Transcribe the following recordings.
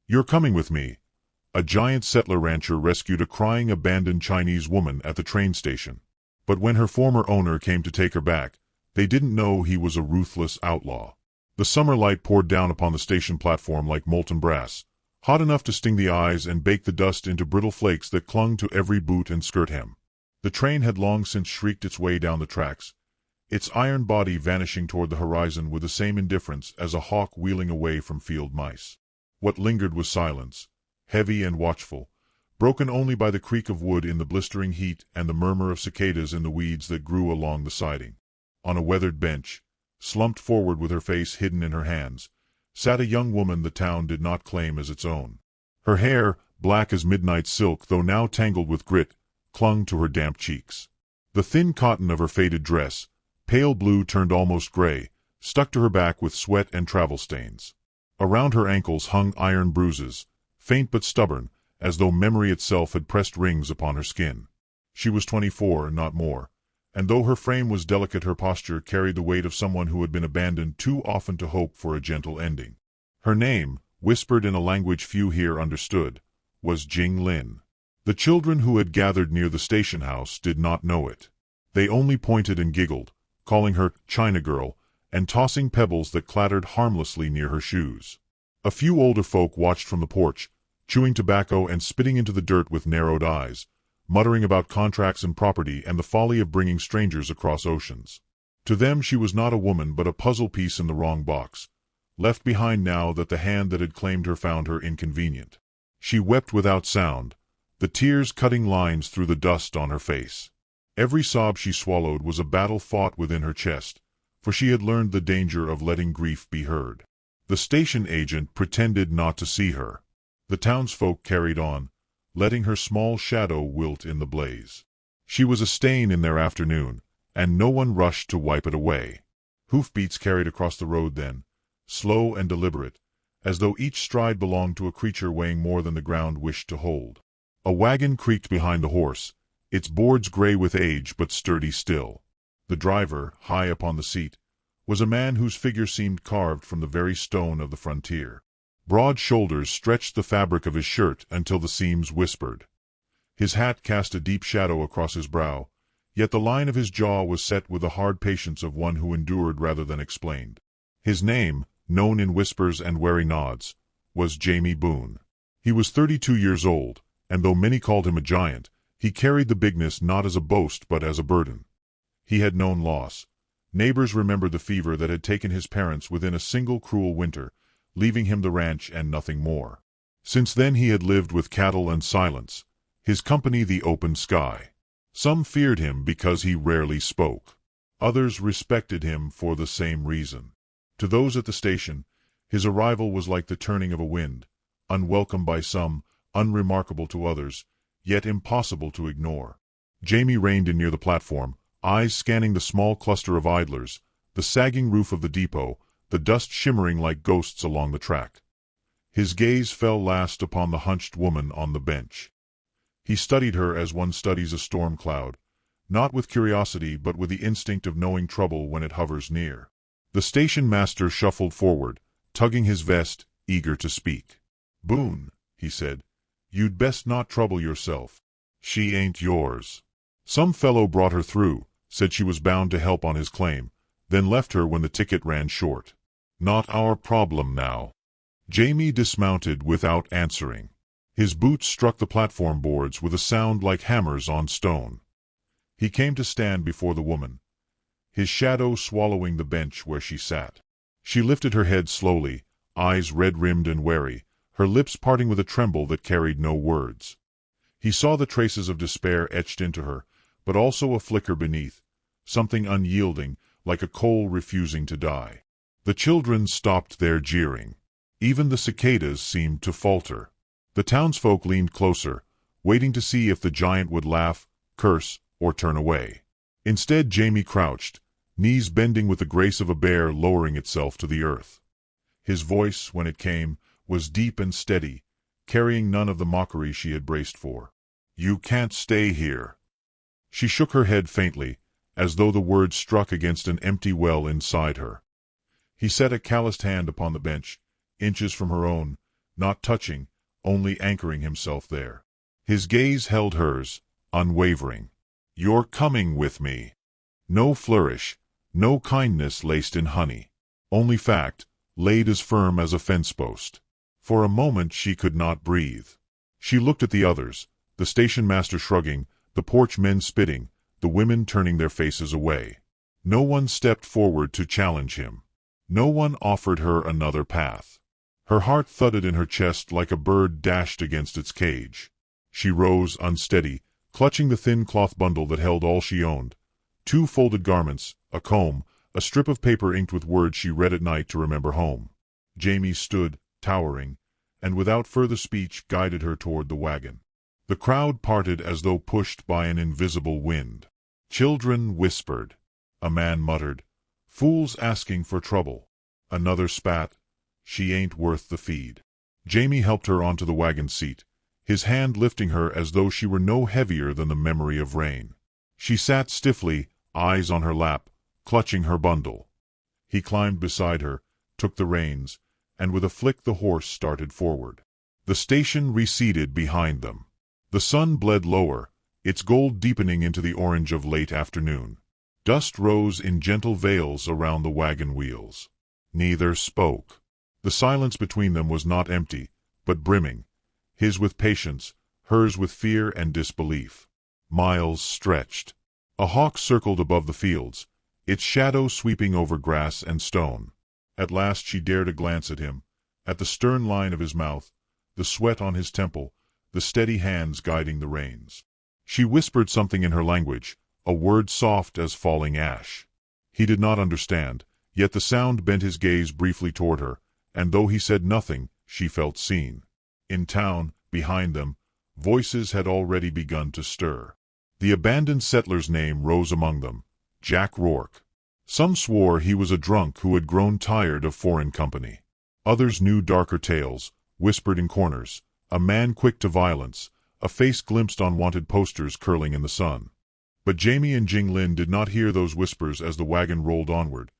"You're coming with me." A giant settler rancher rescued a crying abandoned Chinese woman at the train station. But when her former owner came to take her back, they didn't know he was a ruthless outlaw. The summer light poured down upon the station platform like molten brass, hot enough to sting the eyes and bake the dust into brittle flakes that clung to every boot and skirt hem. The train had long since shrieked its way down the tracks, its iron body vanishing toward the horizon with the same indifference as a hawk wheeling away from field mice. What lingered was silence, heavy and watchful, broken only by the creak of wood in the blistering heat and the murmur of cicadas in the weeds that grew along the siding. On a weathered bench, slumped forward with her face hidden in her hands, sat a young woman the town did not claim as its own. Her hair, black as midnight silk though now tangled with grit, clung to her damp cheeks. The thin cotton of her faded dress, pale blue turned almost gray, stuck to her back with sweat and travel stains. Around her ankles hung iron bruises, faint but stubborn, as though memory itself had pressed rings upon her skin. She was 24, not more, and though her frame was delicate, her posture carried the weight of someone who had been abandoned too often to hope for a gentle ending. Her name, whispered in a language few here understood, was Jing Lin. The children who had gathered near the station house did not know it. They only pointed and giggled, calling her China Girl, and tossing pebbles that clattered harmlessly near her shoes. A few older folk watched from the porch, chewing tobacco and spitting into the dirt with narrowed eyes, muttering about contracts and property and the folly of bringing strangers across oceans. To them she was not a woman but a puzzle piece in the wrong box, left behind now that the hand that had claimed her found her inconvenient. She wept without sound, the tears cutting lines through the dust on her face. Every sob she swallowed was a battle fought within her chest, for she had learned the danger of letting grief be heard. The station agent pretended not to see her. The townsfolk carried on, letting her small shadow wilt in the blaze. She was a stain in their afternoon, and no one rushed to wipe it away. Hoofbeats carried across the road then, slow and deliberate, as though each stride belonged to a creature weighing more than the ground wished to hold. A wagon creaked behind the horse, its boards gray with age but sturdy still. The driver, high upon the seat, was a man whose figure seemed carved from the very stone of the frontier. Broad shoulders stretched the fabric of his shirt until the seams whispered. His hat cast a deep shadow across his brow, yet the line of his jaw was set with the hard patience of one who endured rather than explained. His name, known in whispers and wary nods, was Jamie Boone. He was 32 years old, and though many called him a giant, he carried the bigness not as a boast but as a burden. He had known loss. Neighbors remembered the fever that had taken his parents within a single cruel winter, leaving him the ranch and nothing more. Since then he had lived with cattle and silence, his company the open sky. Some feared him because he rarely spoke. Others respected him for the same reason. To those at the station, his arrival was like the turning of a wind, unwelcome by some, unremarkable to others, yet impossible to ignore. Jamie reined in near the platform, eyes scanning the small cluster of idlers, the sagging roof of the depot, the dust shimmering like ghosts along the track. His gaze fell last upon the hunched woman on the bench. He studied her as one studies a storm cloud, not with curiosity but with the instinct of knowing trouble when it hovers near. The station master shuffled forward, tugging his vest, eager to speak. "Boone," he said, "you'd best not trouble yourself. She ain't yours. Some fellow brought her through, said she was bound to help on his claim, then left her when the ticket ran short. Not our problem now." Jamie dismounted without answering. His boots struck the platform boards with a sound like hammers on stone. He came to stand before the woman, his shadow swallowing the bench where she sat. She lifted her head slowly, eyes red-rimmed and wary, her lips parting with a tremble that carried no words. He saw the traces of despair etched into her, but also a flicker beneath, something unyielding, like a coal refusing to die. The children stopped their jeering. Even the cicadas seemed to falter. The townsfolk leaned closer, waiting to see if the giant would laugh, curse, or turn away. Instead, Jamie crouched, knees bending with the grace of a bear lowering itself to the earth. His voice, when it came, was deep and steady, carrying none of the mockery she had braced for. "You can't stay here." She shook her head faintly, as though the words struck against an empty well inside her. He set a calloused hand upon the bench, inches from her own, not touching, only anchoring himself there. His gaze held hers, unwavering. "You're coming with me." No flourish, no kindness laced in honey. Only fact, laid as firm as a fence post. For a moment she could not breathe. She looked at the others, the station master shrugging, the porch men spitting, the women turning their faces away. No one stepped forward to challenge him. No one offered her another path. Her heart thudded in her chest like a bird dashed against its cage. She rose, unsteady, clutching the thin cloth bundle that held all she owned. 2 folded garments, a comb, a strip of paper inked with words she read at night to remember home. Jamie stood, towering, and without further speech guided her toward the wagon. The crowd parted as though pushed by an invisible wind. Children whispered. A man muttered, "Fools asking for trouble." Another spat, "She ain't worth the feed." Jamie helped her onto the wagon seat, his hand lifting her as though she were no heavier than the memory of rain. She sat stiffly, eyes on her lap, clutching her bundle. He climbed beside her, took the reins, and with a flick the horse started forward. The station receded behind them. The sun bled lower, its gold deepening into the orange of late afternoon. Dust rose in gentle veils around the wagon wheels. Neither spoke. The silence between them was not empty, but brimming, his with patience, hers with fear and disbelief. Miles stretched. A hawk circled above the fields, its shadow sweeping over grass and stone. At last she dared a glance at him, at the stern line of his mouth, the sweat on his temple, the steady hands guiding the reins. She whispered something in her language, a word soft as falling ash. He did not understand, yet the sound bent his gaze briefly toward her, and though he said nothing, she felt seen. In town, behind them, voices had already begun to stir. The abandoned settler's name rose among them, Jack Rourke. Some swore he was a drunk who had grown tired of foreign company. Others knew darker tales, whispered in corners, a man quick to violence, a face glimpsed on wanted posters curling in the sun. But Jamie and Jinglin did not hear those whispers as the wagon rolled onward,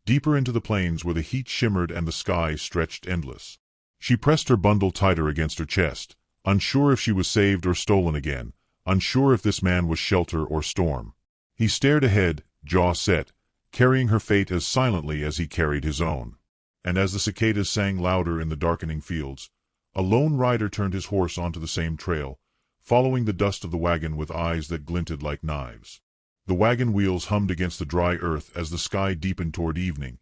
deeper into the plains where the heat shimmered and the sky stretched endless. She pressed her bundle tighter against her chest, unsure if she was saved or stolen again, unsure if this man was shelter or storm. He stared ahead, jaw set, carrying her fate as silently as he carried his own. And as the cicadas sang louder in the darkening fields, a lone rider turned his horse onto the same trail, following the dust of the wagon with eyes that glinted like knives. The wagon wheels hummed against the dry earth as the sky deepened toward evening,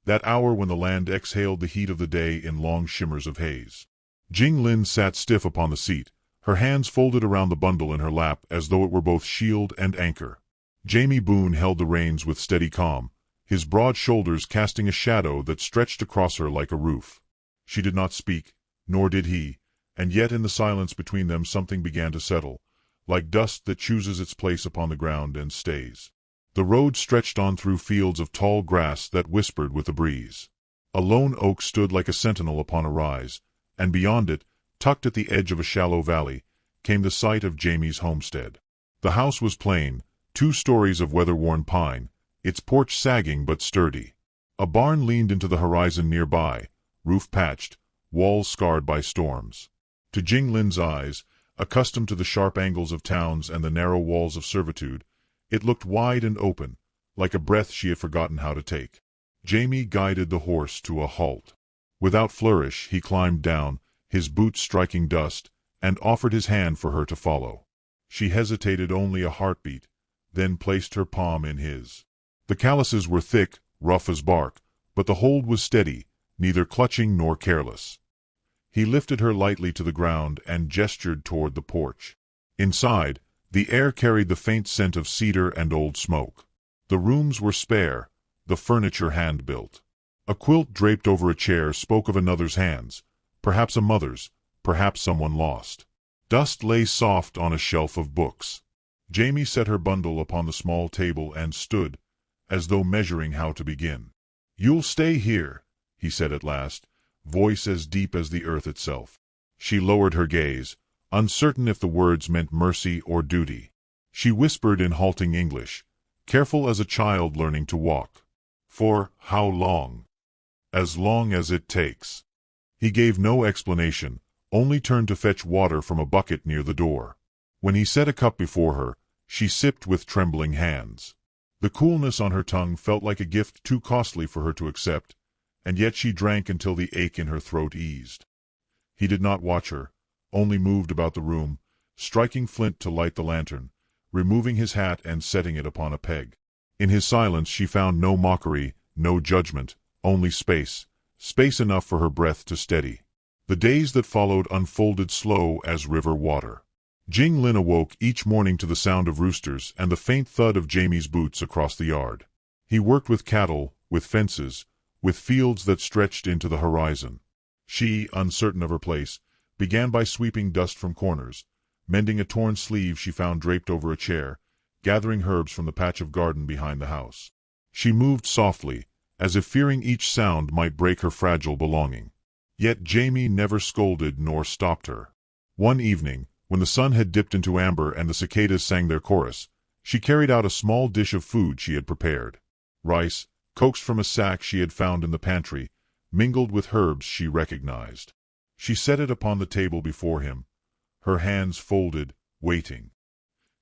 that hour when the land exhaled the heat of the day in long shimmers of haze. Jinglin sat stiff upon the seat, her hands folded around the bundle in her lap as though it were both shield and anchor. Jamie Boone held the reins with steady calm, his broad shoulders casting a shadow that stretched across her like a roof. She did not speak, nor did he, and yet in the silence between them something began to settle, like dust that chooses its place upon the ground and stays. The road stretched on through fields of tall grass that whispered with the breeze. A lone oak stood like a sentinel upon a rise, and beyond it, tucked at the edge of a shallow valley, came the sight of Jamie's homestead. The house was plain, 2 stories of weather-worn pine, its porch sagging but sturdy. A barn leaned into the horizon nearby, roof patched, walls scarred by storms. To Jinglin's eyes, accustomed to the sharp angles of towns and the narrow walls of servitude, it looked wide and open, like a breath she had forgotten how to take. Jamie guided the horse to a halt. Without flourish, he climbed down, his boots striking dust, and offered his hand for her to follow. She hesitated only a heartbeat, then placed her palm in his. The calluses were thick, rough as bark, but the hold was steady, neither clutching nor careless. He lifted her lightly to the ground and gestured toward the porch. Inside, the air carried the faint scent of cedar and old smoke. The rooms were spare, the furniture hand-built. A quilt draped over a chair spoke of another's hands, perhaps a mother's, perhaps someone lost. Dust lay soft on a shelf of books. Jamie set her bundle upon the small table and stood, as though measuring how to begin. "You'll stay here," he said at last, voice as deep as the earth itself. She lowered her gaze, uncertain if the words meant mercy or duty. She whispered in halting English, careful as a child learning to walk. "For how long?" "As long as it takes." He gave no explanation, only turned to fetch water from a bucket near the door. When he set a cup before her, she sipped with trembling hands. The coolness on her tongue felt like a gift too costly for her to accept, and yet she drank until the ache in her throat eased. He did not watch her, only moved about the room, striking flint to light the lantern, removing his hat and setting it upon a peg. In his silence she found no mockery, no judgment, only space, space enough for her breath to steady. The days that followed unfolded slow as river water. Jing Lin awoke each morning to the sound of roosters and the faint thud of Jamie's boots across the yard. He worked with cattle, with fences, with fields that stretched into the horizon. She, uncertain of her place, began by sweeping dust from corners, mending a torn sleeve she found draped over a chair, gathering herbs from the patch of garden behind the house. She moved softly, as if fearing each sound might break her fragile belonging. Yet Jamie never scolded nor stopped her. One evening, when the sun had dipped into amber and the cicadas sang their chorus, she carried out a small dish of food she had prepared. Rice, coaxed from a sack she had found in the pantry, mingled with herbs she recognized. She set it upon the table before him, her hands folded, waiting.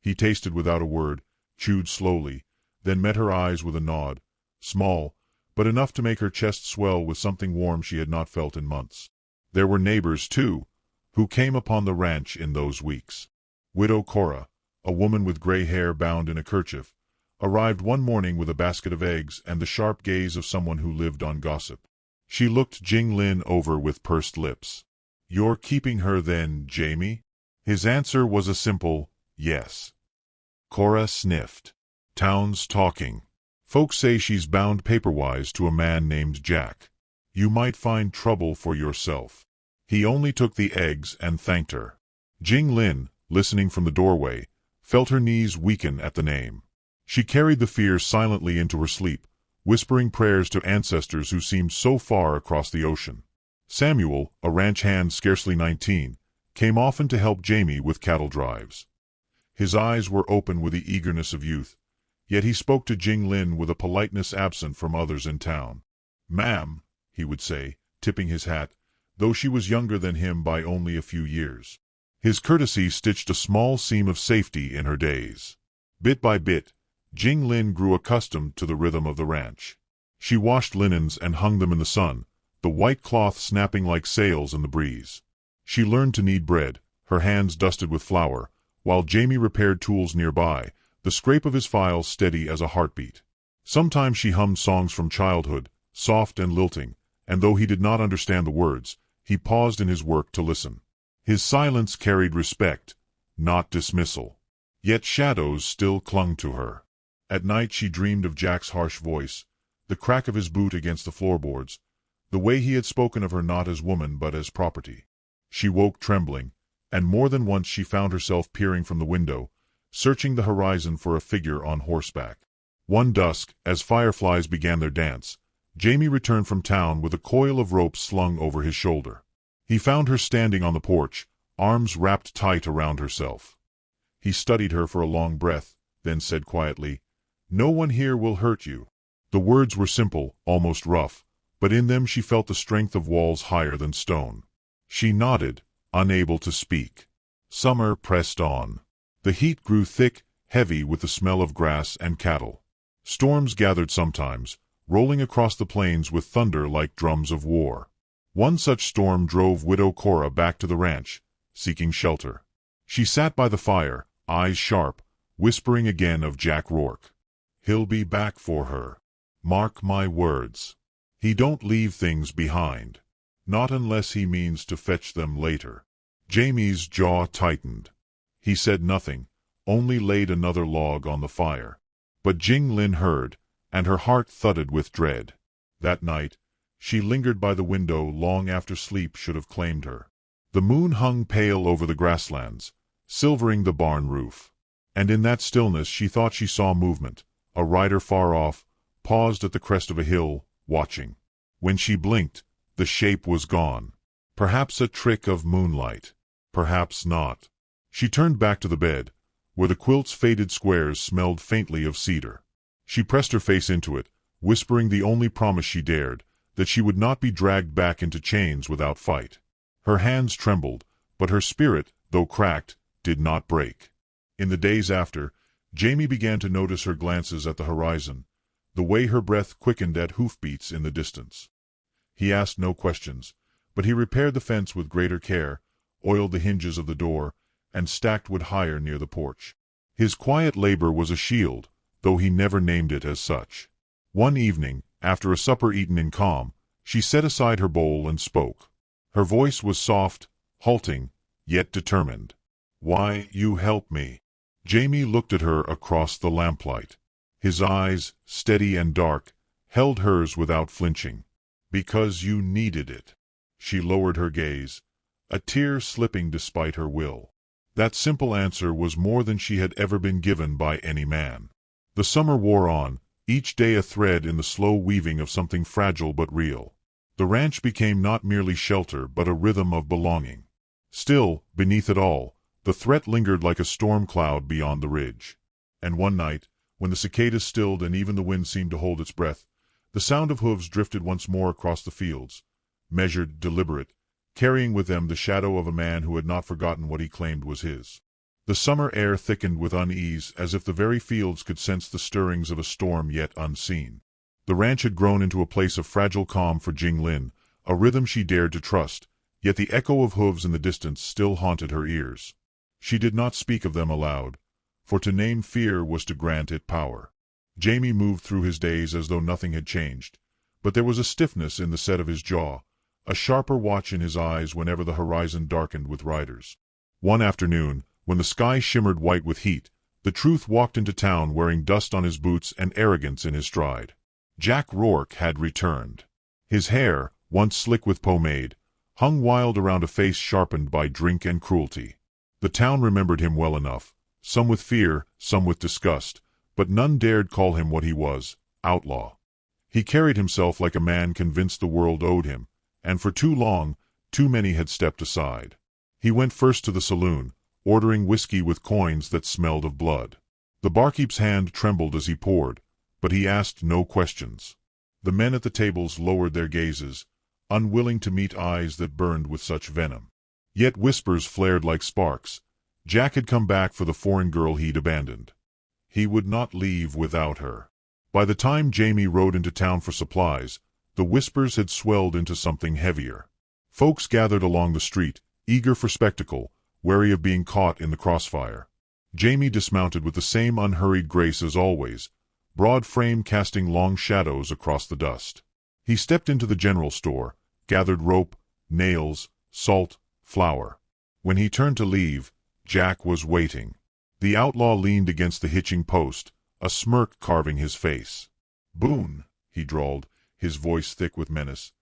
He tasted without a word, chewed slowly, then met her eyes with a nod, small, but enough to make her chest swell with something warm she had not felt in months. There were neighbors, too, who came upon the ranch in those weeks. Widow Cora, a woman with gray hair bound in a kerchief, arrived one morning with a basket of eggs and the sharp gaze of someone who lived on gossip. She looked Jing Lin over with pursed lips. "You're keeping her then, Jamie?" His answer was a simple, yes. Cora sniffed. "Town's talking. Folks say she's bound paperwise to a man named Jack. You might find trouble for yourself." He only took the eggs and thanked her. Jing Lin, listening from the doorway, felt her knees weaken at the name. She carried the fear silently into her sleep, whispering prayers to ancestors who seemed so far across the ocean. Samuel, a ranch hand scarcely 19, came often to help Jamie with cattle drives. His eyes were open with the eagerness of youth, yet he spoke to Jing Lin with a politeness absent from others in town. "Ma'am," he would say, tipping his hat, though she was younger than him by only a few years. His courtesy stitched a small seam of safety in her days. Bit by bit, Jing Lin grew accustomed to the rhythm of the ranch. She washed linens and hung them in the sun, the white cloth snapping like sails in the breeze. She learned to knead bread, her hands dusted with flour, while Jamie repaired tools nearby, the scrape of his files steady as a heartbeat. Sometimes she hummed songs from childhood, soft and lilting, and though he did not understand the words, he paused in his work to listen. His silence carried respect, not dismissal. Yet shadows still clung to her. At night she dreamed of Jack's harsh voice, the crack of his boot against the floorboards, the way he had spoken of her not as woman but as property. She woke trembling, and more than once she found herself peering from the window, searching the horizon for a figure on horseback. One dusk, as fireflies began their dance, Jamie returned from town with a coil of rope slung over his shoulder. He found her standing on the porch, arms wrapped tight around herself. He studied her for a long breath, then said quietly, "No one here will hurt you." The words were simple, almost rough, but in them she felt the strength of walls higher than stone. She nodded, unable to speak. Summer pressed on. The heat grew thick, heavy with the smell of grass and cattle. Storms gathered sometimes, rolling across the plains with thunder like drums of war. One such storm drove Widow Cora back to the ranch, seeking shelter. She sat by the fire, eyes sharp, whispering again of Jack Rourke. "He'll be back for her. Mark my words. He don't leave things behind. Not unless he means to fetch them later." Jamie's jaw tightened. He said nothing, only laid another log on the fire. But Jing Lin heard, and her heart thudded with dread. That night, she lingered by the window long after sleep should have claimed her. The moon hung pale over the grasslands, silvering the barn roof. And in that stillness she thought she saw movement. A rider far off, paused at the crest of a hill, watching. When she blinked, the shape was gone. Perhaps a trick of moonlight. Perhaps not. She turned back to the bed, where the quilt's faded squares smelled faintly of cedar. She pressed her face into it, whispering the only promise she dared, that she would not be dragged back into chains without fight. Her hands trembled, but her spirit, though cracked, did not break. In the days after, Jamie began to notice her glances at the horizon, the way her breath quickened at hoofbeats in the distance. He asked no questions, but he repaired the fence with greater care, oiled the hinges of the door, and stacked wood higher near the porch. His quiet labor was a shield, though he never named it as such. One evening, after a supper eaten in calm, she set aside her bowl and spoke. Her voice was soft, halting, yet determined. "Why, you help me." Jamie looked at her across the lamplight. His eyes, steady and dark, held hers without flinching. "Because you needed it." She lowered her gaze, a tear slipping despite her will. That simple answer was more than she had ever been given by any man. The summer wore on, each day a thread in the slow weaving of something fragile but real. The ranch became not merely shelter but a rhythm of belonging. Still, beneath it all, the threat lingered like a storm cloud beyond the ridge. And one night, when the cicadas stilled and even the wind seemed to hold its breath, the sound of hooves drifted once more across the fields, measured, deliberate, carrying with them the shadow of a man who had not forgotten what he claimed was his. The summer air thickened with unease, as if the very fields could sense the stirrings of a storm yet unseen. The ranch had grown into a place of fragile calm for Jing Lin, a rhythm she dared to trust, yet the echo of hooves in the distance still haunted her ears. She did not speak of them aloud, for to name fear was to grant it power. Jamie moved through his days as though nothing had changed, but there was a stiffness in the set of his jaw, a sharper watch in his eyes whenever the horizon darkened with riders. One afternoon, when the sky shimmered white with heat, the Truth walked into town wearing dust on his boots and arrogance in his stride. Jack Rourke had returned. His hair, once slick with pomade, hung wild around a face sharpened by drink and cruelty. The town remembered him well enough, some with fear, some with disgust, but none dared call him what he was, outlaw. He carried himself like a man convinced the world owed him, and for too long, too many had stepped aside. He went first to the saloon, ordering whiskey with coins that smelled of blood. The barkeep's hand trembled as he poured, but he asked no questions. The men at the tables lowered their gazes, unwilling to meet eyes that burned with such venom. Yet whispers flared like sparks. Jack had come back for the foreign girl he'd abandoned. He would not leave without her. By the time Jamie rode into town for supplies, the whispers had swelled into something heavier. Folks gathered along the street, eager for spectacle, wary of being caught in the crossfire. Jamie dismounted with the same unhurried grace as always, broad frame casting long shadows across the dust. He stepped into the general store, gathered rope, nails, salt, flour. When he turned to leave, Jack was waiting. The outlaw leaned against the hitching post, a smirk carving his face. "Boone," he drawled, his voice thick with menace,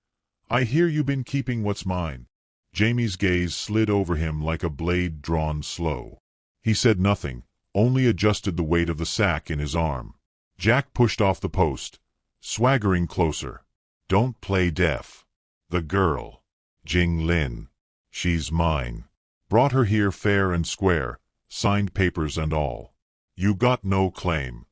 "I hear you been keeping what's mine." Jamie's gaze slid over him like a blade drawn slow. He said nothing, only adjusted the weight of the sack in his arm. Jack pushed off the post, swaggering closer. "Don't play deaf. The girl, Jing Lin, she's mine. Brought her here fair and square, signed papers and all. You got no claim."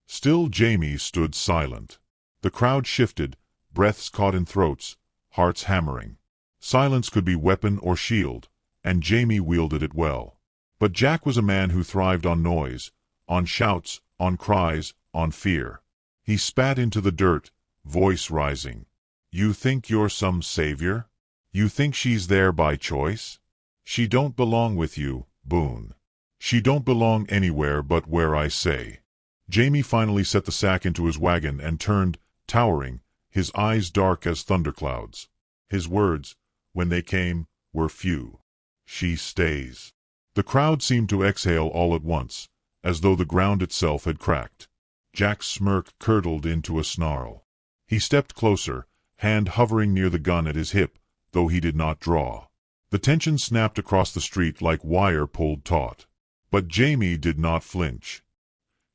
Still Jamie stood silent. The crowd shifted, breaths caught in throats, hearts hammering. Silence could be weapon or shield, and Jamie wielded it well. But Jack was a man who thrived on noise, on shouts, on cries, on fear. He spat into the dirt, voice rising. "You think you're some savior? You think she's there by choice? She don't belong with you, Boone. She don't belong anywhere but where I say." Jamie finally set the sack into his wagon and turned, towering, his eyes dark as thunderclouds. His words, when they came, were few. "She stays." The crowd seemed to exhale all at once, as though the ground itself had cracked. Jack's smirk curdled into a snarl. He stepped closer, hand hovering near the gun at his hip, though he did not draw. The tension snapped across the street like wire pulled taut. But Jamie did not flinch.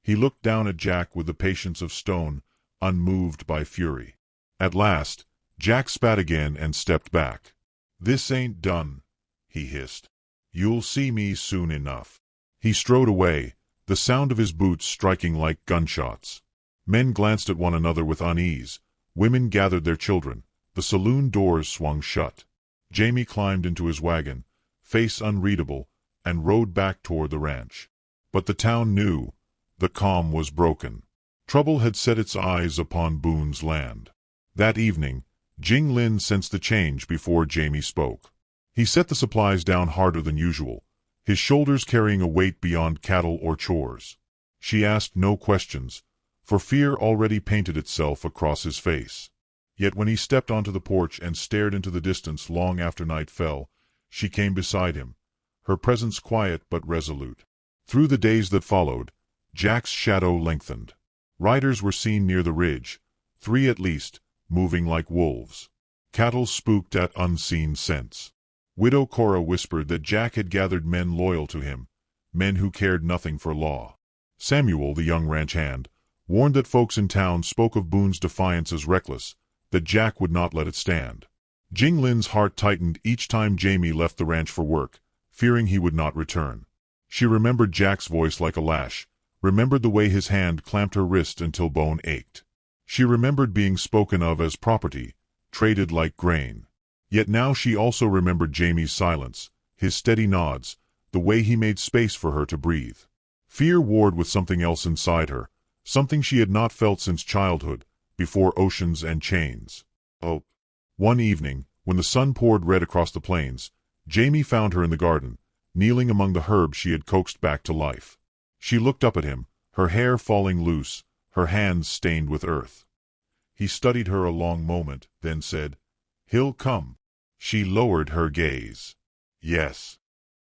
He looked down at Jack with the patience of stone, unmoved by fury. At last, Jack spat again and stepped back. "This ain't done," he hissed. "You'll see me soon enough." He strode away, the sound of his boots striking like gunshots. Men glanced at one another with unease, Women gathered their children. The saloon doors swung shut. Jamie climbed into his wagon, face unreadable, and rode back toward the ranch. But the town knew. The calm was broken. Trouble had set its eyes upon Boone's land. That evening, Jing Lin sensed the change before Jamie spoke. He set the supplies down harder than usual, his shoulders carrying a weight beyond cattle or chores. She asked no questions, for fear already painted itself across his face. Yet when he stepped onto the porch and stared into the distance long after night fell, she came beside him, her presence quiet but resolute. Through the days that followed, Jack's shadow lengthened. Riders were seen near the ridge, 3 at least, moving like wolves. Cattle spooked at unseen scents. Widow Cora whispered that Jack had gathered men loyal to him, men who cared nothing for law. Samuel, the young ranch hand, warned that folks in town spoke of Boone's defiance as reckless, that Jack would not let it stand. Jing Lin's heart tightened each time Jamie left the ranch for work, fearing he would not return. She remembered Jack's voice like a lash, remembered the way his hand clamped her wrist until bone ached. She remembered being spoken of as property, traded like grain. Yet now she also remembered Jamie's silence, his steady nods, the way he made space for her to breathe. Fear warred with something else inside her, something she had not felt since childhood, before oceans and chains. Hope. One evening, when the sun poured red across the plains, Jamie found her in the garden, kneeling among the herbs she had coaxed back to life. She looked up at him, her hair falling loose, her hands stained with earth. He studied her a long moment, then said, "He'll come." She lowered her gaze. "Yes."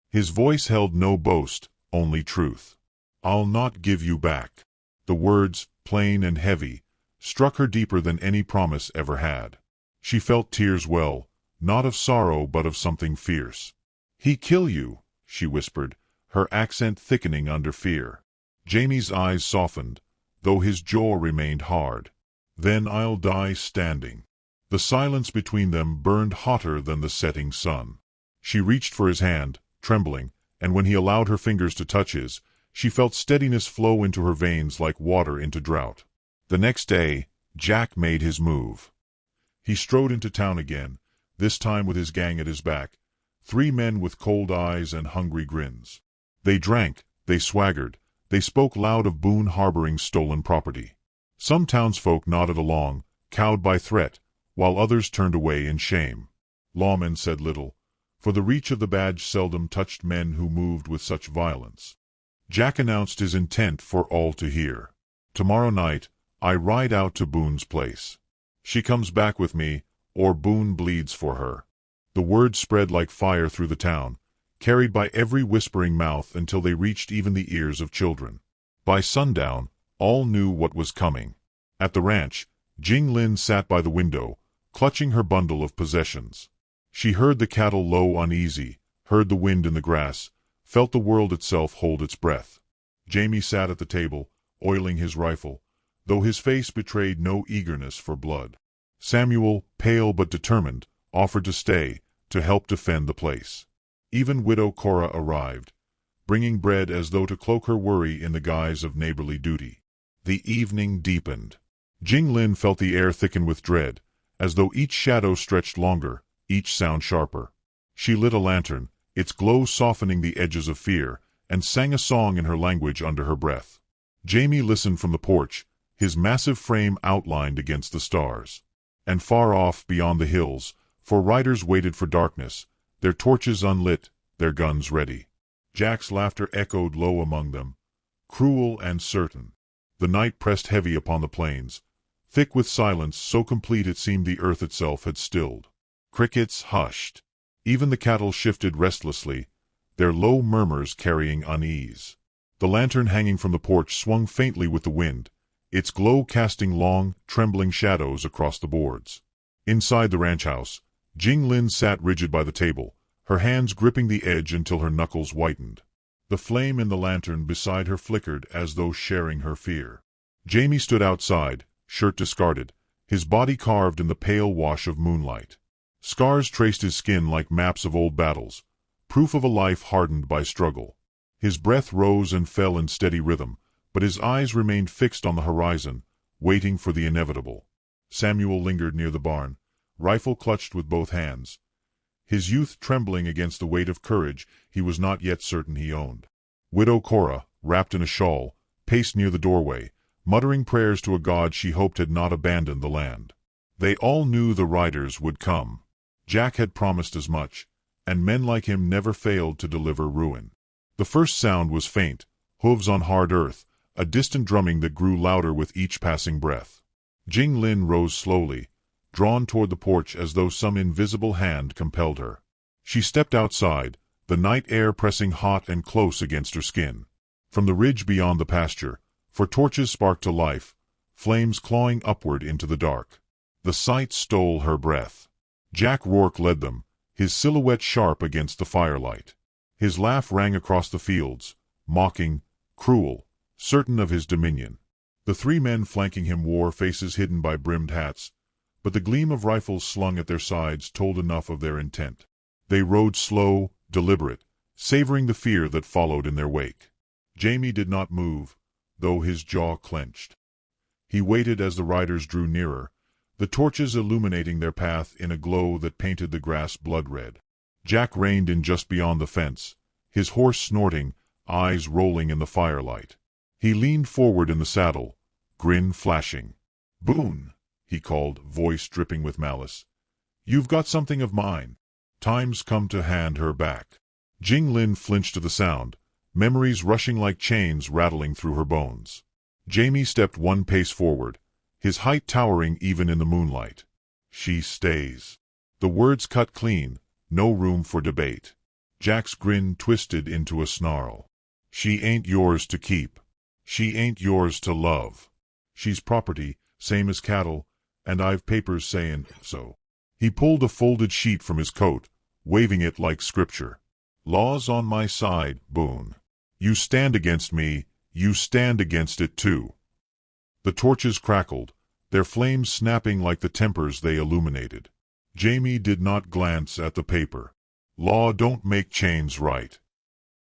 His voice held no boast, only truth. "I'll not give you back." The words, plain and heavy, struck her deeper than any promise ever had. She felt tears well, not of sorrow but of something fierce. "He kill you," she whispered, her accent thickening under fear. Jamie's eyes softened, though his jaw remained hard. "Then I'll die standing." The silence between them burned hotter than the setting sun. She reached for his hand, trembling, and when he allowed her fingers to touch his, she felt steadiness flow into her veins like water into drought. The next day, Jack made his move. He strode into town again, this time with his gang at his back, 3 men with cold eyes and hungry grins. They drank, they swaggered, they spoke loud of Boone harboring stolen property. Some townsfolk nodded along, cowed by threat, while others turned away in shame. Lawmen said little, for the reach of the badge seldom touched men who moved with such violence. Jack announced his intent for all to hear. "Tomorrow night, I ride out to Boone's place. She comes back with me, or Boone bleeds for her." The word spread like fire through the town, carried by every whispering mouth until they reached even the ears of children. By sundown, all knew what was coming. At the ranch, Jing Lin sat by the window, clutching her bundle of possessions. She heard the cattle low uneasy, heard the wind in the grass, felt the world itself hold its breath. Jamie sat at the table, oiling his rifle, though his face betrayed no eagerness for blood. Samuel, pale but determined, offered to stay, to help defend the place. Even Widow Cora arrived, bringing bread as though to cloak her worry in the guise of neighborly duty. The evening deepened. Jing Lin felt the air thicken with dread, as though each shadow stretched longer, each sound sharper. She lit a lantern, its glow softening the edges of fear, and sang a song in her language under her breath. Jamie listened from the porch, his massive frame outlined against the stars. And far off, beyond the hills, 4 riders waited for darkness, their torches unlit, their guns ready. Jack's laughter echoed low among them, cruel and certain. The night pressed heavy upon the plains, thick with silence so complete it seemed the earth itself had stilled. Crickets hushed. Even the cattle shifted restlessly, their low murmurs carrying unease. The lantern hanging from the porch swung faintly with the wind, its glow casting long, trembling shadows across the boards. Inside the ranch house, Jing Lin sat rigid by the table, her hands gripping the edge until her knuckles whitened. The flame in the lantern beside her flickered as though sharing her fear. Jamie stood outside, shirt discarded, his body carved in the pale wash of moonlight. Scars traced his skin like maps of old battles, proof of a life hardened by struggle. His breath rose and fell in steady rhythm, but his eyes remained fixed on the horizon, waiting for the inevitable. Samuel lingered near the barn, rifle clutched with both hands. His youth trembling against the weight of courage he was not yet certain he owned. Widow Cora, wrapped in a shawl, paced near the doorway, muttering prayers to a god she hoped had not abandoned the land. They all knew the riders would come. Jack had promised as much, and men like him never failed to deliver ruin. The first sound was faint, hooves on hard earth, a distant drumming that grew louder with each passing breath. Jing Lin rose slowly, drawn toward the porch as though some invisible hand compelled her. She stepped outside, the night air pressing hot and close against her skin. From the ridge beyond the pasture, for torches sparked to life, flames clawing upward into the dark. The sight stole her breath. Jack Rourke led them, his silhouette sharp against the firelight. His laugh rang across the fields, mocking, cruel, certain of his dominion. The three men flanking him wore faces hidden by brimmed hats, but the gleam of rifles slung at their sides told enough of their intent. They rode slow, deliberate, savoring the fear that followed in their wake. Jamie did not move, though his jaw clenched. He waited as the riders drew nearer, the torches illuminating their path in a glow that painted the grass blood-red. Jack reined in just beyond the fence, his horse snorting, eyes rolling in the firelight. He leaned forward in the saddle, grin flashing. "Boone," he called, voice dripping with malice. "You've got something of mine." Time's come to hand her back. Jing Lin flinched to the sound, memories rushing like chains rattling through her bones. Jamie stepped one pace forward, his height towering even in the moonlight. "She stays." The words cut clean, no room for debate. Jack's grin twisted into a snarl. "She ain't yours to keep. She ain't yours to love. She's property, same as cattle, and I've papers sayin' so." He pulled a folded sheet from his coat, waving it like scripture. "Law's on my side, Boone. You stand against me, you stand against it too." The torches crackled, their flames snapping like the tempers they illuminated. Jamie did not glance at the paper. "Law don't make chains right."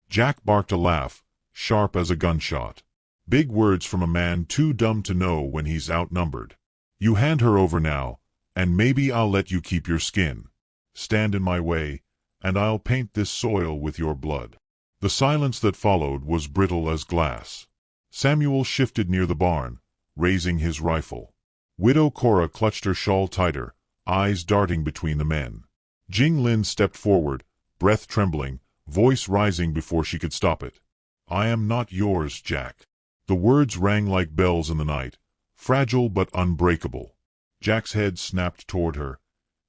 Jack barked a laugh, sharp as a gunshot. Big words from a man too dumb to know when he's outnumbered. "You hand her over now, and maybe I'll let you keep your skin. Stand in my way, and I'll paint this soil with your blood." The silence that followed was brittle as glass. Samuel shifted near the barn, raising his rifle. Widow Cora clutched her shawl tighter, eyes darting between the men. Jing Lin stepped forward, breath trembling, voice rising before she could stop it. "I am not yours, Jack." The words rang like bells in the night, fragile but unbreakable. Jack's head snapped toward her,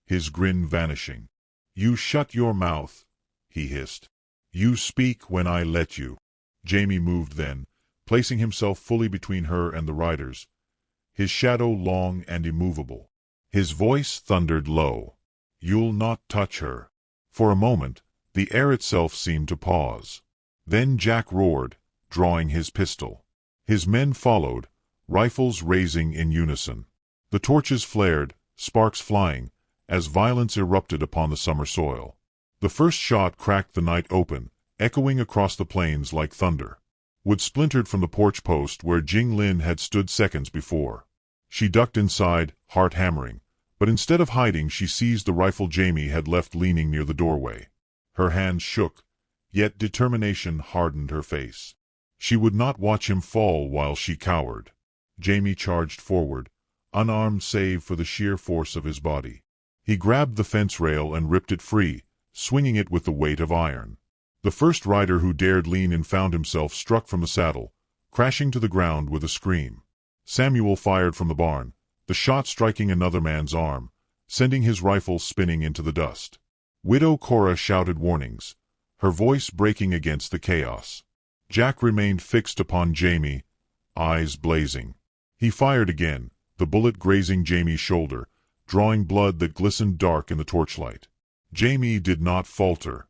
his grin vanishing. "You shut your mouth," he hissed. "You speak when I let you." Jamie moved then, placing himself fully between her and the riders, his shadow long and immovable. His voice thundered low. "You'll not touch her." For a moment, the air itself seemed to pause. Then Jack roared, drawing his pistol. His men followed, rifles raising in unison. The torches flared, sparks flying, as violence erupted upon the summer soil. The first shot cracked the night open, echoing across the plains like thunder. Wood splintered from the porch post where Jing Lin had stood seconds before. She ducked inside, heart hammering, but instead of hiding she seized the rifle Jamie had left leaning near the doorway. Her hands shook, yet determination hardened her face. She would not watch him fall while she cowered. Jamie charged forward, unarmed save for the sheer force of his body. He grabbed the fence rail and ripped it free, swinging it with the weight of iron. The first rider who dared lean in found himself struck from the saddle, crashing to the ground with a scream. Samuel fired from the barn, the shot striking another man's arm, sending his rifle spinning into the dust. Widow Cora shouted warnings, her voice breaking against the chaos. Jack remained fixed upon Jamie, eyes blazing. He fired again, the bullet grazing Jamie's shoulder, drawing blood that glistened dark in the torchlight. Jamie did not falter.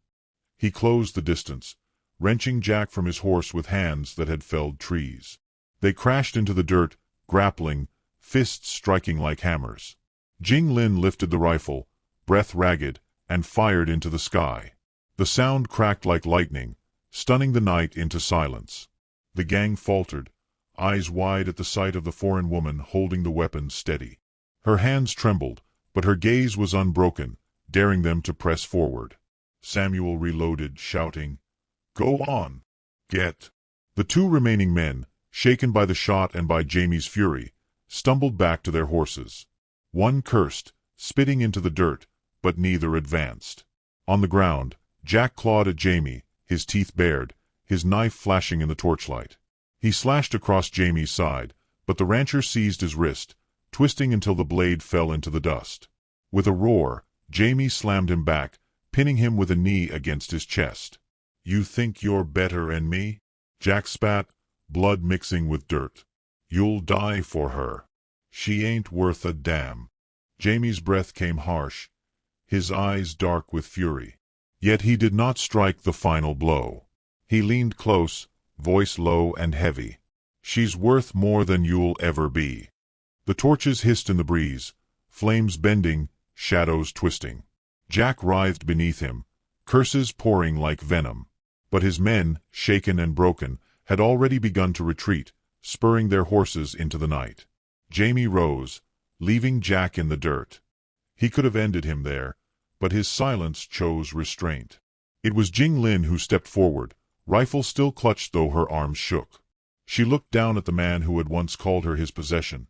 He closed the distance, wrenching Jack from his horse with hands that had felled trees. They crashed into the dirt, grappling, fists striking like hammers. Jing Lin lifted the rifle, breath ragged, and fired into the sky. The sound cracked like lightning, stunning the night into silence. The gang faltered, eyes wide at the sight of the foreign woman holding the weapon steady. Her hands trembled, but her gaze was unbroken, daring them to press forward. Samuel reloaded, shouting, "Go on! Get!" The two remaining men, shaken by the shot and by Jamie's fury, stumbled back to their horses. One cursed, spitting into the dirt, but neither advanced. On the ground, Jack clawed at Jamie, his teeth bared, his knife flashing in the torchlight. He slashed across Jamie's side, but the rancher seized his wrist, twisting until the blade fell into the dust. With a roar, Jamie slammed him back, pinning him with a knee against his chest. "You think you're better than me?" Jack spat, blood mixing with dirt. "You'll die for her. She ain't worth a damn." Jamie's breath came harsh, his eyes dark with fury. Yet he did not strike the final blow. He leaned close, voice low and heavy. "She's worth more than you'll ever be." The torches hissed in the breeze, flames bending, shadows twisting. Jack writhed beneath him, curses pouring like venom. But his men, shaken and broken, had already begun to retreat, spurring their horses into the night. Jamie rose, leaving Jack in the dirt. He could have ended him there, but his silence chose restraint. It was Jing Lin who stepped forward, rifle still clutched though her arms shook. She looked down at the man who had once called her his possession,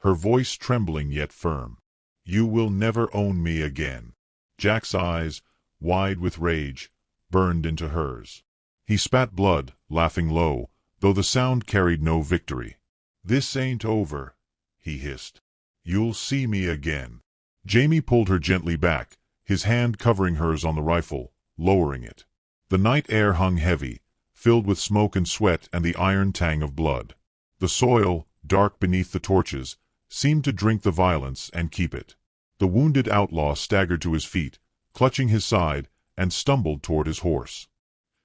her voice trembling yet firm. "You will never own me again." Jack's eyes, wide with rage, burned into hers. He spat blood, laughing low, though the sound carried no victory. "This ain't over," he hissed. "You'll see me again." Jamie pulled her gently back, his hand covering hers on the rifle, lowering it. The night air hung heavy, filled with smoke and sweat and the iron tang of blood. The soil, dark beneath the torches, seemed to drink the violence and keep it. The wounded outlaw staggered to his feet, clutching his side, and stumbled toward his horse.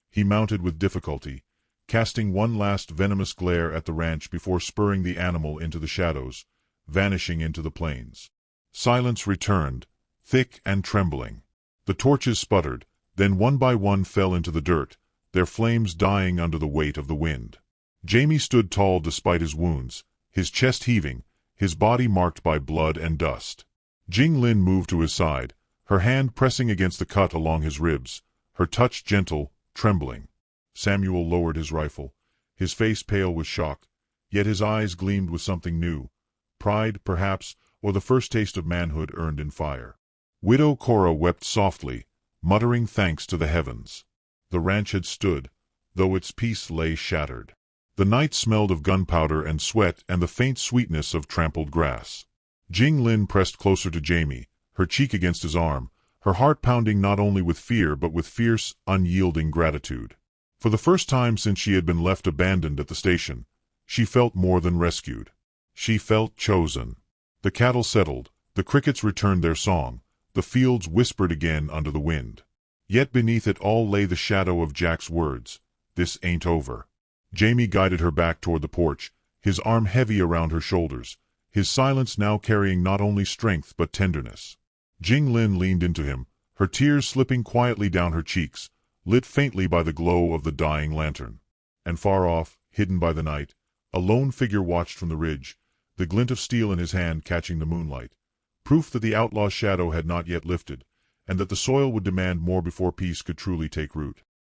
He mounted with difficulty, casting one last venomous glare at the ranch before spurring the animal into the shadows, vanishing into the plains. Silence returned, thick and trembling. The torches sputtered, then one by one fell into the dirt, their flames dying under the weight of the wind. Jamie stood tall despite his wounds, his chest heaving, his body marked by blood and dust. Jing Lin moved to his side, her hand pressing against the cut along his ribs, her touch gentle, trembling. Samuel lowered his rifle, his face pale with shock, yet his eyes gleamed with something new, pride, perhaps, or the first taste of manhood earned in fire. Widow Cora wept softly, muttering thanks to the heavens. The ranch had stood, though its peace lay shattered. The night smelled of gunpowder and sweat and the faint sweetness of trampled grass. Jing Lin pressed closer to Jamie, her cheek against his arm, her heart pounding not only with fear but with fierce, unyielding gratitude. For the first time since she had been left abandoned at the station, she felt more than rescued. She felt chosen. The cattle settled, the crickets returned their song, the fields whispered again under the wind. Yet beneath it all lay the shadow of Jack's words, "This ain't over." Jamie guided her back toward the porch, his arm heavy around her shoulders, his silence now carrying not only strength but tenderness. Jing Lin leaned into him, her tears slipping quietly down her cheeks, lit faintly by the glow of the dying lantern. And far off, hidden by the night, a lone figure watched from the ridge, the glint of steel in his hand catching the moonlight, proof that the outlaw's shadow had not yet lifted, and that the soil would demand more before peace could truly take root.